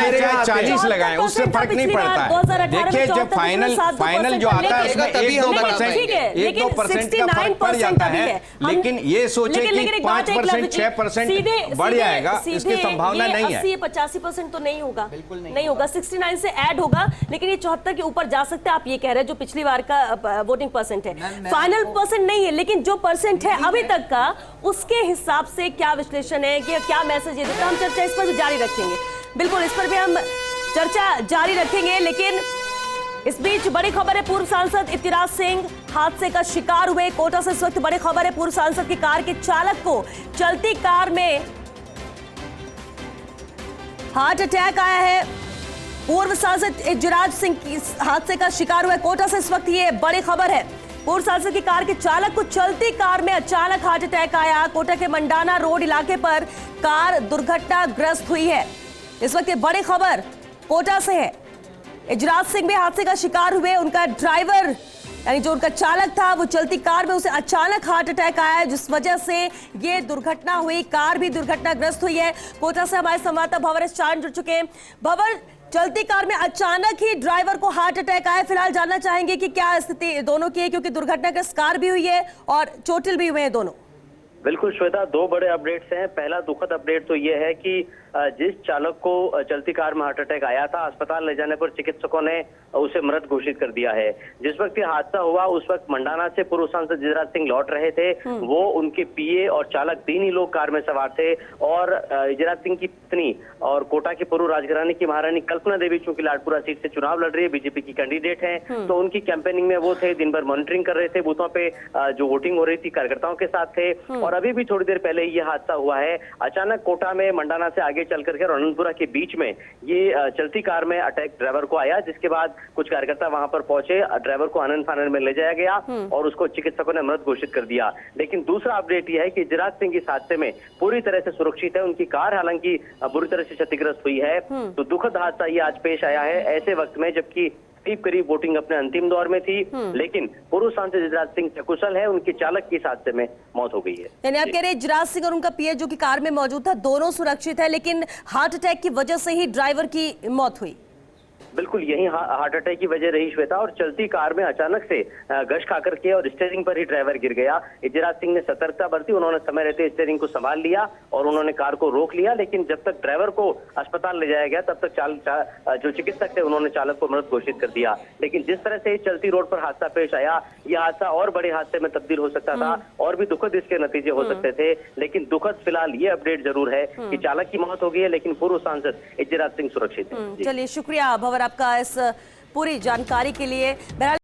चाहे 40 लगाएं, उससे फर्क नहीं पड़ता है। देखिए, जब फाइनल जो आता है उसमें 1-2% का फर्क पड़ जाता है, लेकिन ये सोचे कि 5% 6% बढ़ जाएगा, इसकी संभावना नहीं है। 80-85% तो नहीं होगा, बिल्कुल नहीं होगा। 69 से ऐड होगा, लेकिन ये 74 के ऊपर जा सकता है। आप ये कह रहे हैं जो पिछली बार का वोटिंग परसेंट है, फाइनल परसेंट नहीं है, लेकिन जो परसेंट है अभी तक का, उसके हिसाब से क्या विश्लेषण है कि क्या मैसेज ये देता है। हम चर्चा इस पर भी जारी रखेंगे, बिल्कुल इस पर भी हम चर्चा जारी रखेंगे। लेकिन इस बीच बड़ी खबर है, पूर्व सांसद इतिराज सिंह हादसे का शिकार हुए। कोटा से इस वक्त बड़ी खबर है, पूर्व सांसद की कार के चालक को चलती कार में हार्ट अटैक आया है। पूर्व सांसद इतिराज सिंह की हादसे का शिकार हुए। कोटा से इस वक्त ये बड़ी खबर है, पूर्व सांसद की कार के चालक को चलती कार में अचानक हार्ट अटैक आया। कोटा के मंडाना रोड इलाके पर कार दुर्घटनाग्रस्त हुई है। इस वक्त ये बड़ी खबर कोटा से है। इतिराज सिंह भी हादसे का शिकार हुए। उनका ड्राइवर यानी जो उनका चालक था, वो चलती कार में उसे अचानक हार्ट अटैक आया, जिस वजह से ये दुर्घटना हुई। कार भी दुर्घटनाग्रस्त हुई है। कोटा से हमारे संवाददाता भंवर एस चारण जुड़ चुके हैं। भंवर, चलती कार में अचानक ही ड्राइवर को हार्ट अटैक आया। फिलहाल जानना चाहेंगे कि क्या स्थिति दोनों की है, क्योंकि दुर्घटनाग्रस्त कार भी हुई है और चोटिल भी हुए हैं दोनों। बिल्कुल श्वेता, दो बड़े अपडेट्स हैं। पहला दुखद अपडेट तो ये है कि जिस चालक को चलती कार में हार्ट अटैक आया था, अस्पताल ले जाने पर चिकित्सकों ने उसे मृत घोषित कर दिया है। जिस वक्त ये हादसा हुआ उस वक्त मंडाना से पूर्व सांसद इतिराज सिंह लौट रहे थे। वो, उनके पीए और चालक, तीन ही लोग कार में सवार थे। और इतिराज सिंह की पत्नी और कोटा की पूर्व राजघराने की महारानी कल्पना देवी, चूंकि लाडपुरा सीट से चुनाव लड़ रही है, बीजेपी की कैंडिडेट हैं, तो उनकी कैंपेनिंग में वो थे। दिन भर मॉनिटरिंग कर रहे थे, बूथों पे जो वोटिंग हो रही थी कार्यकर्ताओं के साथ थे। और अभी भी थोड़ी देर पहले ये हादसा हुआ है। अचानक कोटा में मंडाना से आगे चल करके आनंदपुरा के बीच में ये चलती कार में अटैक ड्राइवर को आया, जिसके बाद कुछ कार्यकर्ता वहां पर पहुंचे। ड्राइवर को आनंद फानंद में ले जाया गया और उसको चिकित्सकों ने मृत घोषित कर दिया। लेकिन दूसरा अपडेट यह है कि इतिराज सिंह इस हादसे में पूरी तरह से सुरक्षित है। उनकी कार हालांकि बुरी तरह से क्षतिग्रस्त हुई है। तो दुखद हादसा ये आज पेश आया है ऐसे वक्त में, जबकि करीब वोटिंग अपने अंतिम दौर में थी। लेकिन पूर्व सांसद इतिराज सिंह सकुशल है, उनके चालक की इस हादसे में मौत हो गई है। यानी आप कह रहे हैं इतिराज सिंह और उनका पीए जो कि कार में मौजूद था, दोनों सुरक्षित है, लेकिन हार्ट अटैक की वजह से ही ड्राइवर की मौत हुई। बिल्कुल यही हार्ट अटैक की वजह रही श्वेता। और चलती कार में अचानक से गश खाकर के और स्टीयरिंग पर ही ड्राइवर गिर गया। इतिराज सिंह ने सतर्कता बरती, उन्होंने समय रहते स्टीयरिंग को संभाल लिया और उन्होंने कार को रोक लिया। लेकिन जब तक ड्राइवर को अस्पताल ले जाया गया, तब तक जो चिकित्सक थे उन्होंने चालक को मृत घोषित कर दिया। लेकिन जिस तरह से चलती रोड पर हादसा पेश आया, यह हादसा और बड़े हादसे में तब्दील हो सकता था और भी दुखद इसके नतीजे हो सकते थे। लेकिन दुखद फिलहाल ये अपडेट जरूर है कि चालक की मौत हो गई है, लेकिन पूर्व सांसद इतिराज सिंह सुरक्षित है। चलिए, शुक्रिया भंवर आपका इस पूरी जानकारी के लिए।